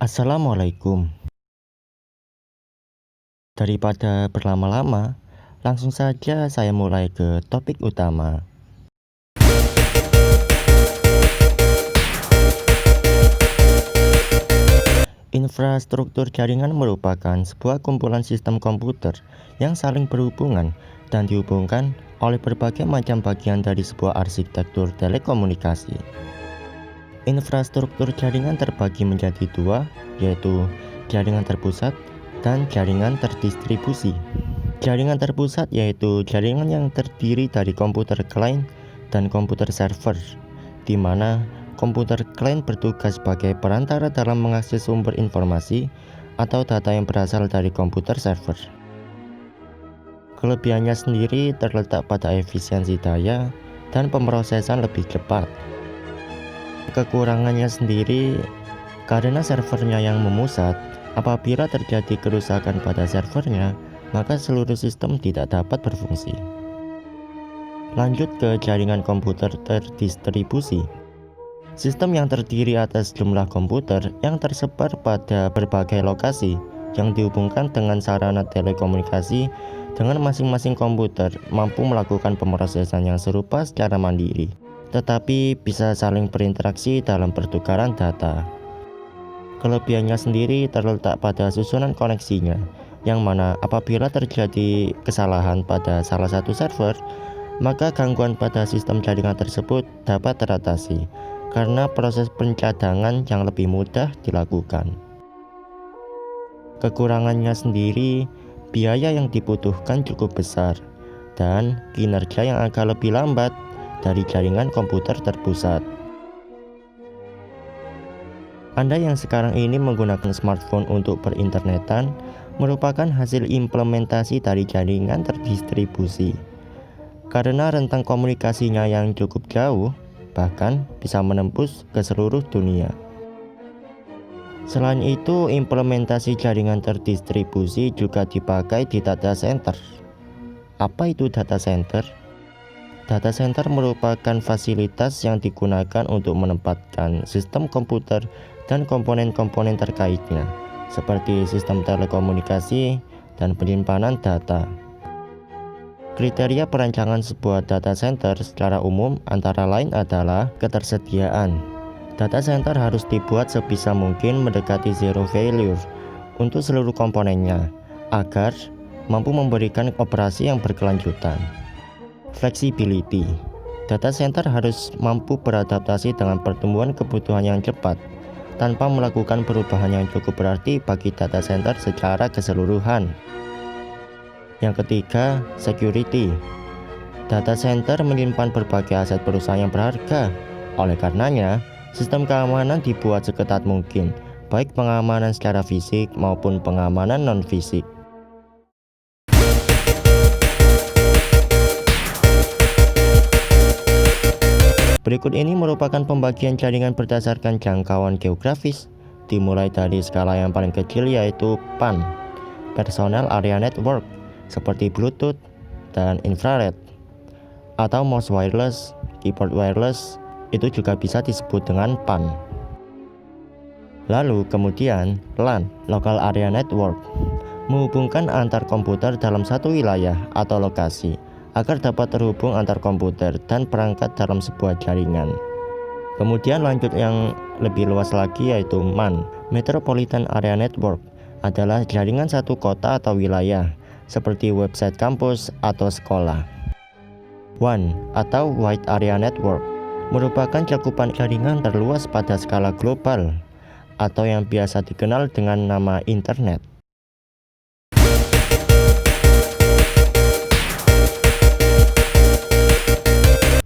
Assalamualaikum. Daripada berlama-lama, langsung saja saya mulai ke topik utama. Infrastruktur jaringan merupakan sebuah kumpulan sistem komputer yang saling berhubungan dan dihubungkan oleh berbagai macam bagian dari sebuah arsitektur telekomunikasi. Infrastruktur jaringan terbagi menjadi dua, yaitu jaringan terpusat dan jaringan terdistribusi. Jaringan terpusat yaitu jaringan yang terdiri dari komputer klien dan komputer server, di mana komputer klien bertugas sebagai perantara dalam mengakses sumber informasi atau data yang berasal dari komputer server. Kelebihannya sendiri terletak pada efisiensi daya dan pemrosesan lebih cepat. Kekurangannya sendiri karena servernya yang memusat, apabila terjadi kerusakan pada servernya, maka seluruh sistem tidak dapat berfungsi. Lanjut ke jaringan komputer terdistribusi. Sistem yang terdiri atas jumlah komputer yang tersebar pada berbagai lokasi yang dihubungkan dengan sarana telekomunikasi, dengan masing-masing komputer mampu melakukan pemrosesan yang serupa secara mandiri, tetapi bisa saling berinteraksi dalam pertukaran data. Kelebihannya sendiri terletak pada susunan koneksinya, yang mana apabila terjadi kesalahan pada salah satu server, maka gangguan pada sistem jaringan tersebut dapat teratasi karena proses pencadangan yang lebih mudah dilakukan. Kekurangannya sendiri, biaya yang dibutuhkan cukup besar dan kinerja yang agak lebih lambat dari jaringan komputer terpusat. Anda yang sekarang ini menggunakan smartphone untuk berinternetan merupakan hasil implementasi dari jaringan terdistribusi. Karena rentang komunikasinya yang cukup jauh, bahkan bisa menembus ke seluruh dunia. Selain itu, implementasi jaringan terdistribusi juga dipakai di data center. Apa itu data center? Data center merupakan fasilitas yang digunakan untuk menempatkan sistem komputer dan komponen-komponen terkaitnya, seperti sistem telekomunikasi dan penyimpanan data. Kriteria perancangan sebuah data center secara umum antara lain adalah ketersediaan. Data center harus dibuat sebisa mungkin mendekati zero failure untuk seluruh komponennya, agar mampu memberikan operasi yang berkelanjutan. Flexibility. Data center harus mampu beradaptasi dengan pertumbuhan kebutuhan yang cepat, tanpa melakukan perubahan yang cukup berarti bagi data center secara keseluruhan. Yang ketiga, security. Data center menyimpan berbagai aset perusahaan yang berharga. Oleh karenanya, sistem keamanan dibuat seketat mungkin, baik pengamanan secara fisik maupun pengamanan non-fisik. Berikut ini merupakan pembagian jaringan berdasarkan jangkauan geografis, dimulai dari skala yang paling kecil yaitu PAN, Personal Area Network, seperti Bluetooth dan infrared, atau mouse wireless, keyboard wireless, itu juga bisa disebut dengan PAN. Lalu kemudian LAN, Local Area Network, menghubungkan antar komputer dalam satu wilayah atau lokasi agar dapat terhubung antar komputer dan perangkat dalam sebuah jaringan. Kemudian lanjut yang lebih luas lagi yaitu MAN, Metropolitan Area Network, adalah jaringan satu kota atau wilayah, seperti website kampus atau sekolah. WAN atau Wide Area Network merupakan cakupan jaringan terluas pada skala global, atau yang biasa dikenal dengan nama internet.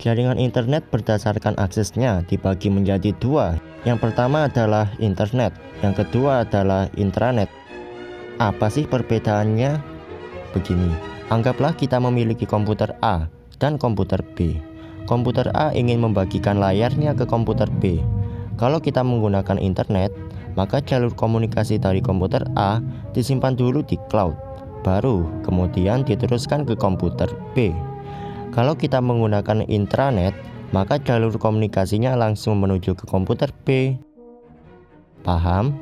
Jaringan internet berdasarkan aksesnya dibagi menjadi dua. Yang pertama adalah internet, yang kedua adalah intranet. Apa sih perbedaannya? Begini, anggaplah kita memiliki komputer A dan komputer B. Komputer A ingin membagikan layarnya ke komputer B. Kalau kita menggunakan internet, maka jalur komunikasi dari komputer A disimpan dulu di cloud, baru kemudian diteruskan ke komputer B. Kalau kita menggunakan intranet, maka jalur komunikasinya langsung menuju ke komputer B. Paham?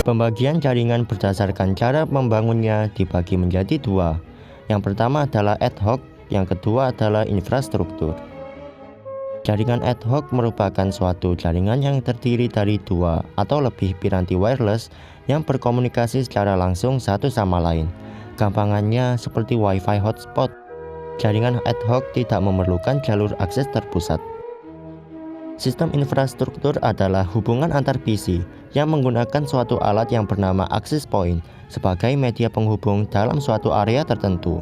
Pembagian jaringan berdasarkan cara membangunnya dibagi menjadi dua. Yang pertama adalah ad hoc, yang kedua adalah infrastruktur. Jaringan ad hoc merupakan suatu jaringan yang terdiri dari dua atau lebih piranti wireless yang berkomunikasi secara langsung satu sama lain. Gampangannya seperti Wi-Fi hotspot. Jaringan ad hoc tidak memerlukan jalur akses terpusat. Sistem infrastruktur adalah hubungan antar PC yang menggunakan suatu alat yang bernama access point sebagai media penghubung dalam suatu area tertentu.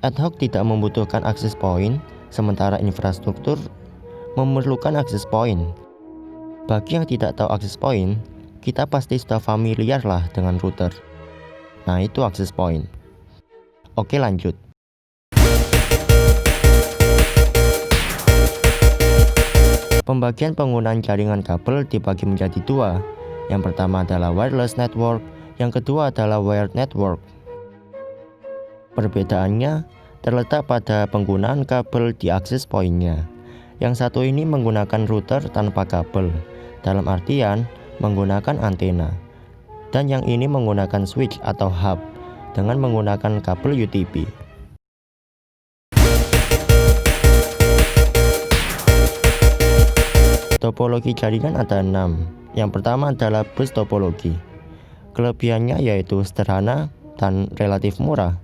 Ad hoc tidak membutuhkan access point, sementara infrastruktur memerlukan access point. Bagi yang tidak tahu access point, kita pasti sudah familiar lah dengan router. Nah, itu access point. Oke, lanjut. Pembagian penggunaan jaringan kabel dibagi menjadi dua. Yang pertama adalah wireless network, yang kedua adalah wired network. Perbedaannya terletak pada penggunaan kabel di access point-nya. Yang satu ini menggunakan router tanpa kabel, dalam artian menggunakan antena. Dan yang ini menggunakan switch atau hub dengan menggunakan kabel UTP. Topologi jaringan ada 6. Yang pertama adalah bus topologi. Kelebihannya yaitu sederhana dan relatif murah.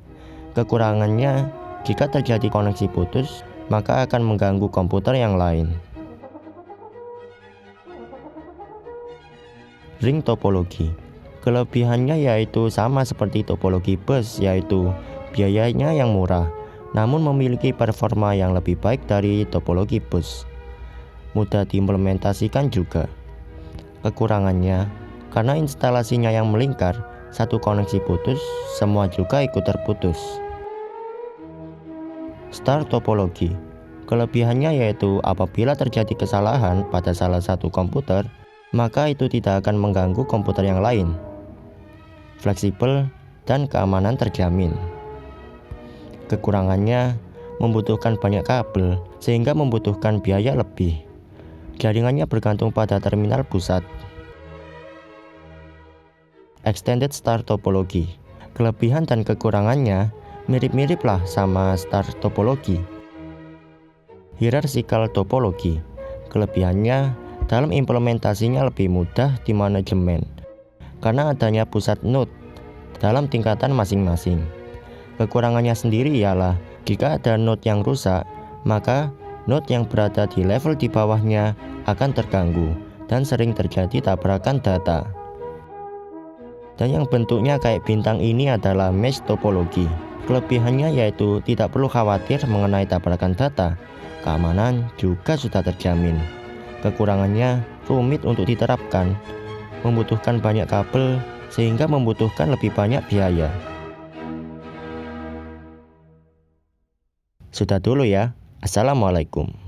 Kekurangannya, jika terjadi koneksi putus, maka akan mengganggu komputer yang lain. Ring topologi. Kelebihannya yaitu sama seperti topologi bus, yaitu biayanya yang murah, namun memiliki performa yang lebih baik dari topologi bus. Mudah diimplementasikan juga. Kekurangannya, karena instalasinya yang melingkar, satu koneksi putus, semua juga ikut terputus. Star topologi. Kelebihannya yaitu apabila terjadi kesalahan pada salah satu komputer, maka itu tidak akan mengganggu komputer yang lain. Fleksibel dan keamanan terjamin. Kekurangannya, membutuhkan banyak kabel sehingga membutuhkan biaya lebih. Jaringannya bergantung pada terminal pusat. Extended star topologi. Kelebihan dan kekurangannya mirip-mirip lah sama star topologi. Hierarchical topologi. Kelebihannya dalam implementasinya lebih mudah di manajemen karena adanya pusat node dalam tingkatan masing-masing. Kekurangannya sendiri ialah jika ada node yang rusak, maka node yang berada di level di bawahnya akan terganggu dan sering terjadi tabrakan data. Dan yang bentuknya kayak bintang ini adalah mesh topologi. Kelebihannya yaitu tidak perlu khawatir mengenai tabrakan data. Keamanan juga sudah terjamin. Kekurangannya rumit untuk diterapkan, membutuhkan banyak kabel sehingga membutuhkan lebih banyak biaya. Sudah dulu ya. Assalamualaikum.